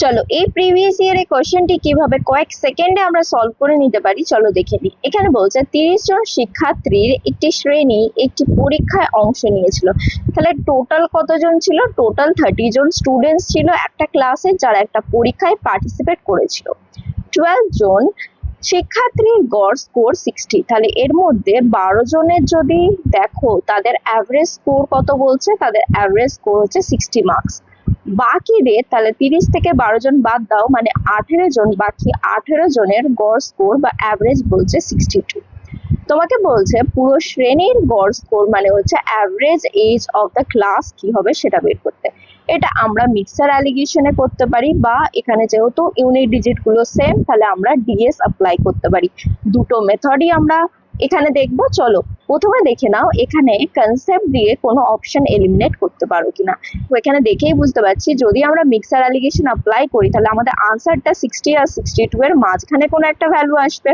চলো এই প্রিভিয়াস ইয়ারের কোশ্চেনটি কিভাবে কয়েক সেকেন্ডে আমরা সলভ করে নিতে পারি চলো দেখে নিই। এখানে বলছে 30 জন শিক্ষার্থীর একটি শ্রেণী একটি পরীক্ষায় অংশ নিয়েছিল। তাহলে টোটাল কতজন ছিল? টোটাল 30 জন স্টুডেন্টস ছিল একটা ক্লাসে যারা একটা পরীক্ষায় পার্টিসিপেট করেছিল। 12 জন শিক্ষার্থীর গড় স্কোর 60। তাহলে এর মধ্যে 12 জনের যদি দেখো তাদের অ্যাভারেজ স্কোর কত বলছে, তাদের অ্যাভারেজ স্কোর হচ্ছে 60 মার্কস। বাকিদের তাহলে 30 থেকে 12 জন বাদ দাও, মানে 18 জন, বাকি 18 জনের গড় স্কোর বা অ্যাভারেজ বলছে 62। তোমাকে বলছে পুরো শ্রেণীর গড় স্কোর মানে হচ্ছে average age of the class কি হবে সেটা বের করতে। এটা আমরা মিক্সার অ্যালিগেশনে করতে পারি, বা এখানে যেহেতু ইউনিট ডিজিট গুলো সেম তাহলে আমরা ডিএস অ্যাপ্লাই করতে পারি। দুটো মেথডই আমরা এখানে দেখবো। চলো প্রথমে দেখে নাও এখানে কনসেপ্ট দিয়ে কোনো অপশন এলিমিনেট করতে পারো কিনা। তো এখানে দেখেই বুঝতে পারছি যদি আমরা মিক্সার অ্যালিগেশন অ্যাপ্লাই করি তাহলে আমাদের আনসারটা 60 আর 62 এর মাঝখানে কোনো একটা ভ্যালু আসবে।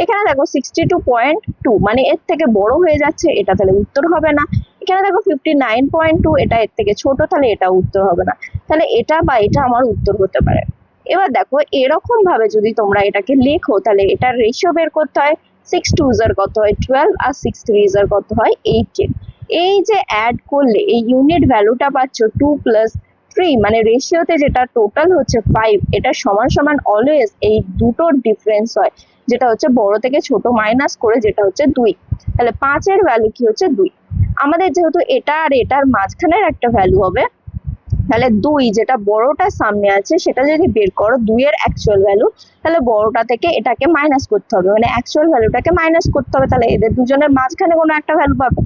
এখানে দেখো 62.2 মানে এর থেকে বড় হয়ে যাচ্ছে, এটা তাহলে উত্তর হবে না। এখানে দেখো 59.2 এটা এর থেকে ছোট, তাহলে এটা উত্তর হবে না। তাহলে এটা বা এটা আমার উত্তর হতে পারে। এবার দেখো এরকম ভাবে যদি তোমরা এটাকে লেখো তাহলে এটার রেশিও বের করতে হয়। 6 2s কত হয় 12 আর 6 3s কত হয় 18। এই যে অ্যাড করলে এই ইউনিট ভ্যালুটা পাচ্ছ 2 + 3 মানে রেশিওতে যেটা টোটাল হচ্ছে 5, এটা সমান সমান অলওয়েজ এই দুটোর ডিফারেন্স হয়, যেটা হচ্ছে বড় থেকে ছোট মাইনাস করে যেটা হচ্ছে 2। তাহলে 5 এর ভ্যালু কি হচ্ছে 2। আমাদের যেহেতু এটা আর এটার মাঝখানের একটা ভ্যালু হবে, তাহলে 2 যেটা বড়টা সামনে আছে সেটা যদি বের করো 2 এর অ্যাকচুয়াল ভ্যালু, তাহলে বড়টা থেকে এটাকে মাইনাস করতে হবে, মানে অ্যাকচুয়াল ভ্যালুটাকে মাইনাস করতে হবে, তাহলে এদের দুজনের মাঝখানে কোনো একটা ভ্যালু পাবে।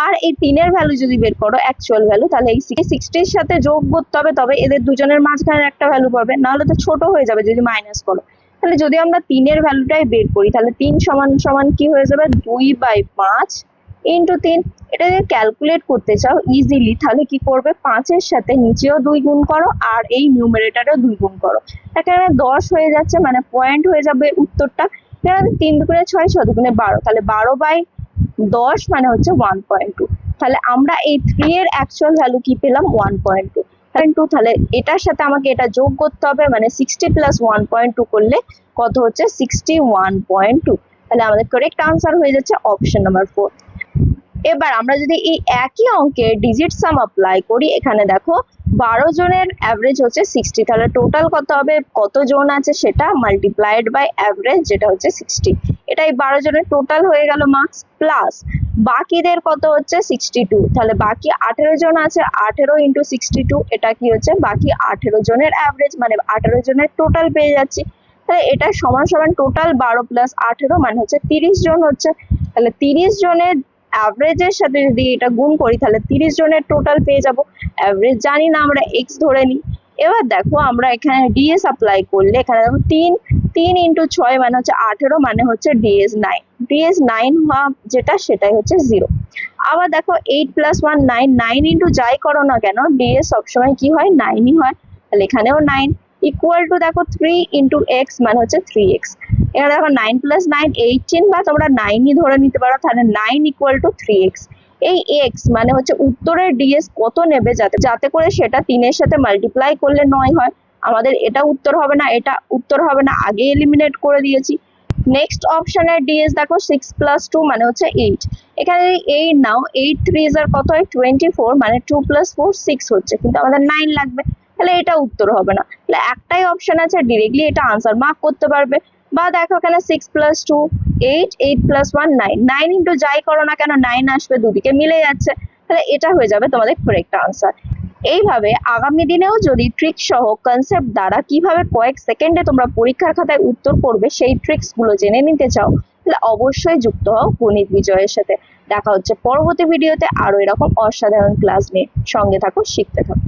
আর এই 3 এর ভ্যালু যদি বের করো অ্যাকচুয়াল ভ্যালু, তাহলে এই 60 এর সাথে যোগ করতে হবে, তবে এদের দুজনের মাঝখানে একটা ভ্যালু পাবে, নাহলে তো ছোট হয়ে যাবে যদি মাইনাস করো। তাহলে যদি আমরা 3 এর ভ্যালুটাই বের করি তাহলে 3 সমান সমান কি হয়ে যাবে 2/5 ইন্টু 3। এটা যদি ক্যালকুলেট করতে চাও ইজিলি তাহলে কি করবে 5 এর সাথে নিচেও 2 গুণ করো আর এই নিউমারেটরেও 2 গুণ করো, এখানে 10 হয়ে যাচ্ছে, মানে পয়েন্ট হয়ে যাবে উত্তরটা। এখানে 3 দুগুণে 6 6 দুগুণে 12, তাহলে 12/10 মানে হচ্ছে 1.2। তাহলে আমরা এই 3 এর অ্যাকচুয়াল ভ্যালু কি পেলাম 1.2। তাহলে এটার সাথে আমাকে এটা যোগ করতে হবে, মানে 60 + 1.2 করলে কত হচ্ছে 61.2। তাহলে আমাদের কারেক্ট আনসার হয়ে যাচ্ছে অপশন নাম্বার 4। এবার আমরা যদি এই একই অঙ্কের ডিজিট সাম অ্যাপ্লাই করি, এখানে দেখো 12 জনের অ্যাভারেজ হচ্ছে 60, তাহলে টোটাল কত হবে, কত জন আছে সেটা মাল্টিপ্লাইড বাই অ্যাভারেজ যেটা হচ্ছে 60। এটাই 12 জনের টোটাল হয়ে গেল মার্কস, প্লাস বাকিদের কত হচ্ছে 62, তাহলে বাকি 18 জন আছে 18 × 62, এটা কি হচ্ছে বাকি 18 জনের অ্যাভারেজ, মানে 18 জনের টোটাল পেয়ে যাচ্ছি। তাহলে এটা সমান সমান টোটাল 12 + 18 মানে হচ্ছে 30 জন হচ্ছে। তাহলে 30 জনের অ্যাভারেজের সাথে যদি এটা গুণ করি তাহলে 30 জনের টোটাল পেয়ে যাব। অ্যাভারেজ জানি না, আমরা এক্স ধরে নিই। এবার দেখো আমরা এখানে ডিএস অ্যাপ্লাই করলে এখানে দেখো 3 × 6 মানে হচ্ছে 18, মানে হচ্ছে ডিএস 9। ডিএস 9 হওয়া যেটা সেটাই হচ্ছে 0। আবার দেখো 8 + 1 9, 9 × যাই করো না কেন ডিএস সবসময় কি হয় 9ই হয়, তাহলে এখানেও 9 ইকুয়াল টু দেখো 3 × x মানে হচ্ছে 3x। এখানে দেখো 9 + 9 18, বা তোমরা 9ই ধরে নিতে পারো, তাহলে 9 = 3x। এই x মানে হচ্ছে উত্তরের ডিএস কত নেবে যাতে করে সেটা 3 এর সাথে মাল্টিপ্লাই করলে 9 হয়। আমাদের এটা উত্তর হবে না, এটা উত্তর হবে না, আগে এলিমিনেট করে দিয়েছি। নেক্সট অপশনের ডিএস দেখো 6 + 2 মানে হচ্ছে 8। এখানে 8 নাও, 8 3s কত হয় 24, মানে 2 + 4 6 হচ্ছে, কিন্তু আমাদের 9 লাগবে, তাহলে এটা উত্তর হবে না। তাহলে একটাই অপশন আছে, ডিরেক্টলি এটা আনসার মার্ক করতে পারবে। বা দেখো এখানে 6 + 2 8, 8 + 1 9, 9 × যাই করো না কেন 9 আসবে, দুদিকে মিলে যাচ্ছে, তাহলে এটা হয়ে যাবে তোমাদের কারেক্ট আনসার। এইভাবে আগামী দিনেও যদি ট্রিক সহ কনসেপ্ট দ্বারা কিভাবে কয়েক সেকেন্ডে তোমরা পরীক্ষার খাতায় উত্তর করবে সেই ট্রিক্স গুলো জেনে নিতে চাও, তাহলে অবশ্যই যুক্ত হও গণিত বিজয়ের সাথে। দেখা হচ্ছে পরবর্তী ভিডিওতে আরো এরকম অসাধারণ ক্লাস নিয়ে। সঙ্গে থাকো, শিখতে থাকো।